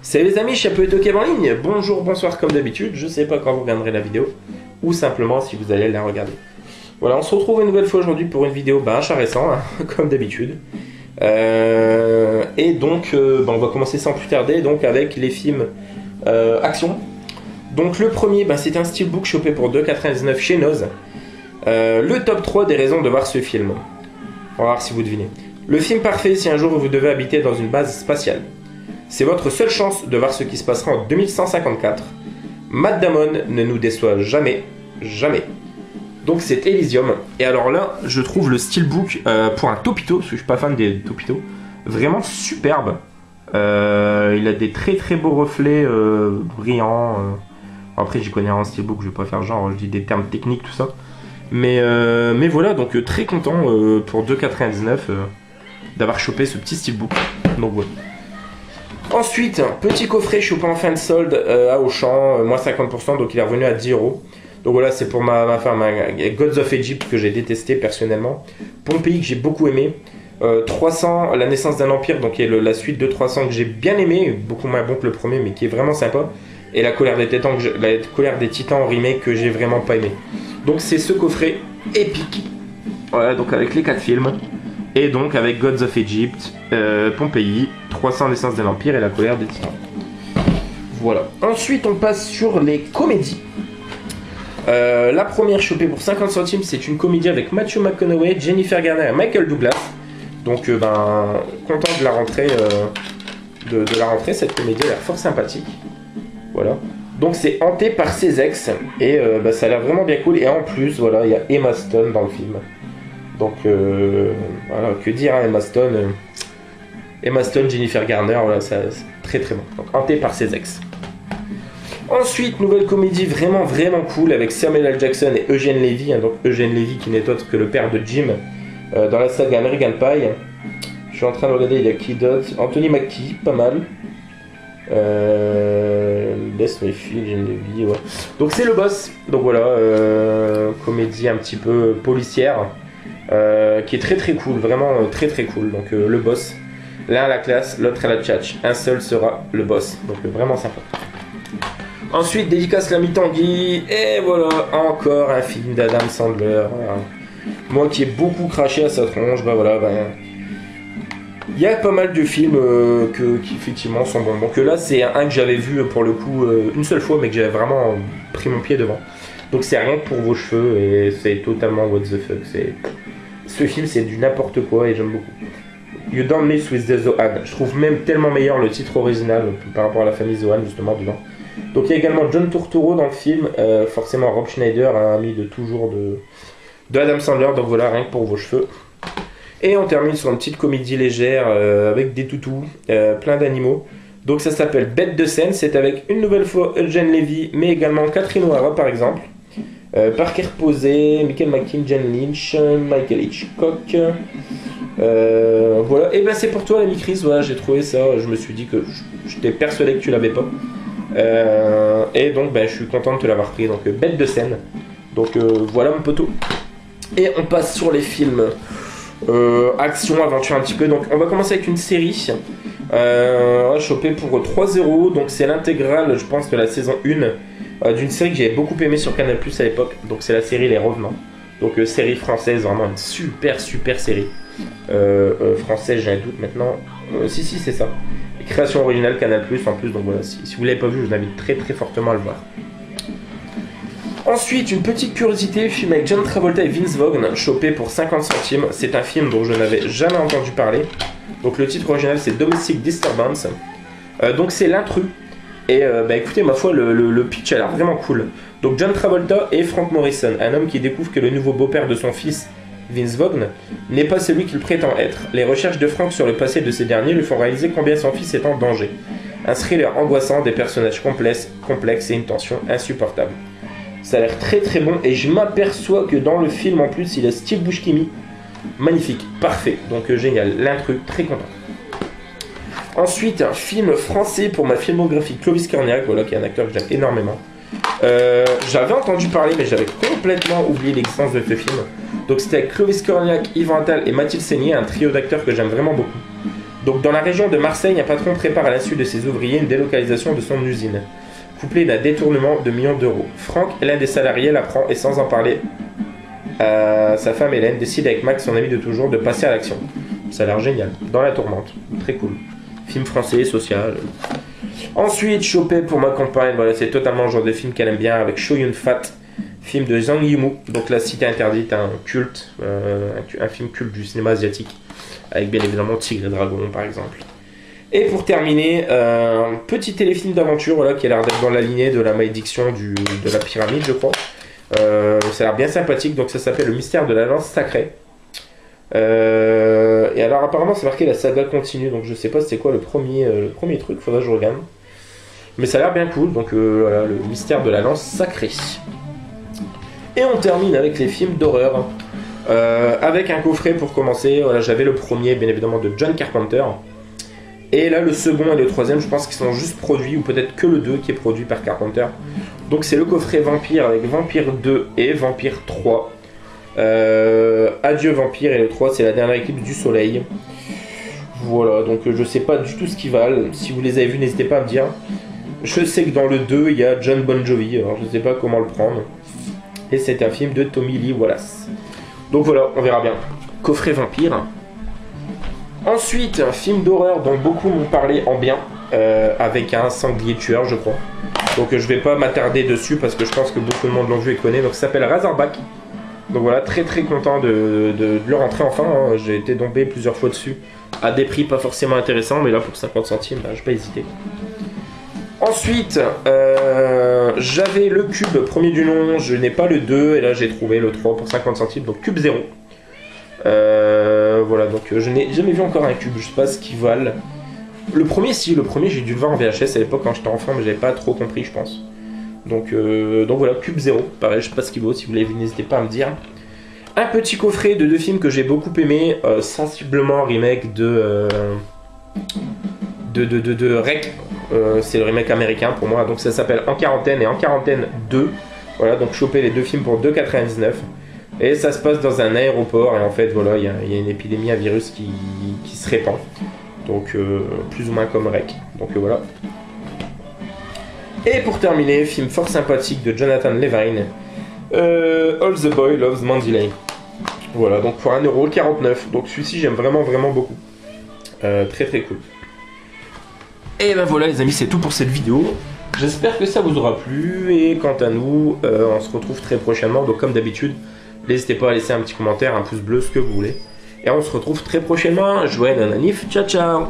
Salut les amis, Chapeau et Kev en ligne. Bonjour, bonsoir comme d'habitude. Je sais pas quand vous regarderez la vidéo ou simplement si vous allez la regarder. Voilà, on se retrouve une nouvelle fois aujourd'hui pour une vidéo achat récent, hein, comme d'habitude. Et donc, on va commencer sans plus tarder donc avec les films action. Donc le premier, c'est un steelbook chopé pour 2,99 chez Noz. Le top 3 des raisons de voir ce film. On va voir si vous devinez. Le film parfait si un jour vous devez habiter dans une base spatiale. C'est votre seule chance de voir ce qui se passera en 2154. Matt Damon ne nous déçoit jamais, jamais. Donc c'est Elysium. Et alors là, je trouve le steelbook pour un Topito, parce que je suis pas fan des Topito, vraiment superbe. Il a des très très beaux reflets brillants. Après j'y connais rien en steelbook, je vais pas faire genre, je dis des termes techniques tout ça. Mais voilà, donc très content pour 2,99 d'avoir chopé ce petit steelbook. Donc voilà. Ensuite, petit coffret chopé en fin de solde à Auchan, moins 50%, donc il est revenu à 10 €. Donc voilà, c'est pour ma femme, Gods of Egypt que j'ai détesté personnellement. Pompéi que j'ai beaucoup aimé. 300, la naissance d'un empire, donc qui est la suite de 300 que j'ai bien aimé, beaucoup moins bon que le premier, mais qui est vraiment sympa. Et la colère des titans remake que j'ai vraiment pas aimé. Donc c'est ce coffret épique. Voilà, donc avec les 4 films. Et donc avec Gods of Egypt, Pompéi, 300 naissance d'un empire et la colère des titans. Voilà. Ensuite on passe sur les comédies. La première chopée pour 50 centimes, c'est une comédie avec Matthew McConaughey, Jennifer Garner et Michael Douglas. Donc content de la rentrée, cette comédie a l'air fort sympathique. Voilà. Donc c'est hanté par ses ex et ça a l'air vraiment bien cool. Et en plus, voilà, il y a Emma Stone dans le film. Donc voilà, que dire, hein, Emma Stone, Jennifer Garner, voilà, c'est très très bon. Donc hanté par ses ex. Ensuite, nouvelle comédie vraiment vraiment cool avec Samuel L. Jackson et Eugène Levy, hein, donc Eugène Levy qui n'est autre que le père de Jim dans la saga American Pie. Je suis en train de regarder, il y a qui d'autre, Anthony Mackie, pas mal. Laisse mes filles, Eugène Levy, ouais. Donc c'est le boss. Donc voilà, comédie un petit peu policière. Qui est très très cool, vraiment très très cool. Donc le boss, l'un à la classe, l'autre à la tchatch. Un seul sera le boss, donc vraiment sympa. Ensuite, dédicace la mi-tanguy, et voilà, encore un film d'Adam Sandler. Voilà. Moi qui ai beaucoup craché à sa tronche, il y a pas mal de films qui effectivement sont bons. Donc là, c'est un que j'avais vu pour le coup une seule fois, mais que j'avais vraiment pris mon pied devant. Donc c'est rien que pour vos cheveux, et c'est totalement what the fuck. Ce film, c'est du n'importe quoi, et j'aime beaucoup. You Don't Mess With The Zohan. Je trouve même tellement meilleur le titre original par rapport à la famille Zohan, justement, dedans. Donc il y a également John Turturro dans le film, forcément Rob Schneider, un ami de toujours de Adam Sandler, donc voilà, rien que pour vos cheveux. Et on termine sur une petite comédie légère avec des toutous, plein d'animaux. Donc ça s'appelle Bête de scène, c'est avec une nouvelle fois Eugène Levy, mais également Catherine O'Hara par exemple. Parker Posey, Michael McKean, Jane Lynch, Michael Hitchcock. Voilà, et c'est pour toi l'ami Chris, voilà, j'ai trouvé ça, je me suis dit que j'étais persuadé que tu l'avais pas. Et donc je suis content de te l'avoir pris, donc Bête de scène. Donc voilà mon poteau. Et on passe sur les films action, aventure un petit peu. Donc on va commencer avec une série chopée pour 3 €. Donc c'est l'intégrale, je pense, de la saison 1 d'une série que j'avais beaucoup aimé sur Canal Plus à l'époque. Donc c'est la série Les Revenants. Donc série française, vraiment une super série française, j'ai un doute maintenant. Si c'est ça. Création originale Canal Plus en plus. Donc voilà, si vous l'avez pas vu, je vous invite très très fortement à le voir. Ensuite, une petite curiosité, film avec John Travolta et Vince Vaughn, chopé pour 50 centimes. C'est un film dont je n'avais jamais entendu parler. Donc le titre original c'est Domestic Disturbance. Donc c'est l'intrus. Et écoutez, ma foi, le pitch a l'air vraiment cool. Donc John Travolta et Frank Morrison, un homme qui découvre que le nouveau beau-père de son fils, Vince Vaughn, n'est pas celui qu'il prétend être. Les recherches de Frank sur le passé de ces derniers lui font réaliser combien son fils est en danger. Un thriller angoissant, des personnages complexes et une tension insupportable. Ça a l'air très très bon, et je m'aperçois que dans le film en plus il y a Steve Buscemi, magnifique, parfait, donc génial, l'intrus, très content. Ensuite, un film français pour ma filmographie, Clovis Cornillac, voilà, qui est un acteur que j'aime énormément. J'avais entendu parler, mais j'avais complètement oublié l'existence de ce film. Donc c'était avec Clovis Cornillac, Yvan Attal et Mathilde Seigner, un trio d'acteurs que j'aime vraiment beaucoup. Donc dans la région de Marseille, un patron prépare à l'insu de ses ouvriers une délocalisation de son usine, couplée d'un détournement de millions d'euros. Franck, l'un des salariés, l'apprend et sans en parler à sa femme Hélène, décide avec Max, son ami de toujours, de passer à l'action. Ça a l'air génial. Dans la tourmente. Très cool. Film français, social. Ensuite, Chopé pour ma compagne. Voilà, c'est totalement le genre de film qu'elle aime bien avec Chow Yun-fat. Film de Zhang Yimou. Donc La Cité Interdite, un culte. Un film culte du cinéma asiatique. Avec bien évidemment Tigre et Dragon par exemple. Et pour terminer, un petit téléfilm d'aventure voilà, qui a l'air d'être dans la lignée de la malédiction de la pyramide, je crois. Ça a l'air bien sympathique, donc ça s'appelle Le Mystère de la Lance Sacrée. Et alors apparemment c'est marqué la saga continue, donc je sais pas c'était quoi le premier truc, faudra que je regarde. Mais ça a l'air bien cool, donc voilà, Le Mystère de la Lance Sacrée. Et on termine avec les films d'horreur. Avec un coffret pour commencer, voilà, j'avais le premier bien évidemment de John Carpenter. Et là le second et le troisième je pense qu'ils sont juste produits, ou peut-être que le 2 qui est produit par Carpenter. Donc c'est le coffret Vampire avec Vampire 2 et Vampire 3. Adieu Vampire, et le 3 c'est la dernière éclipse du soleil. Voilà, donc je sais pas du tout ce qu'ils valent. Si vous les avez vus n'hésitez pas à me dire. Je sais que dans le 2 il y a John Bon Jovi, alors je sais pas comment le prendre. Et c'est un film de Tommy Lee Wallace. Donc voilà, on verra bien. Coffret Vampire. Ensuite, un film d'horreur dont beaucoup m'ont parlé en bien, avec un sanglier tueur, je crois. Donc je vais pas m'attarder dessus parce que je pense que beaucoup de monde l'ont vu et connaît. Donc ça s'appelle Razorback. Donc voilà, très très content de le rentrer enfin. Hein. J'ai été tombé plusieurs fois dessus à des prix pas forcément intéressants, mais là pour 50 centimes, bah, je vais pas hésiter. Ensuite, j'avais le Cube, premier du nom, je n'ai pas le 2, et là j'ai trouvé le 3 pour 50 centimes, donc Cube 0. Voilà, donc je n'ai jamais vu encore un Cube, je sais pas ce qu'ils valent. Le premier, si, le premier j'ai dû le voir en VHS à l'époque quand j'étais enfant, mais j'avais pas trop compris, je pense. Donc voilà, Cube 0, pareil, je sais pas ce qu'il vaut, si vous l'avez vu, n'hésitez pas à me dire. Un petit coffret de 2 films que j'ai beaucoup aimé, sensiblement remake de Rec. C'est le remake américain pour moi, donc ça s'appelle En Quarantaine et En Quarantaine 2. Voilà, donc choper les 2 films pour 2,99. Et ça se passe dans un aéroport, et en fait voilà, il y a une épidémie, un virus qui se répand. Donc plus ou moins comme Rec. Donc voilà. Et pour terminer, film fort sympathique de Jonathan Levine, All the Boy Loves Mandy. Voilà, donc pour 1,49€. Donc celui-ci j'aime vraiment beaucoup. Très très cool. Et ben voilà les amis, c'est tout pour cette vidéo. J'espère que ça vous aura plu. Et quant à nous, on se retrouve très prochainement. Donc comme d'habitude, n'hésitez pas à laisser un petit commentaire, un pouce bleu, ce que vous voulez. Et on se retrouve très prochainement. Joël Nananif, ciao ciao.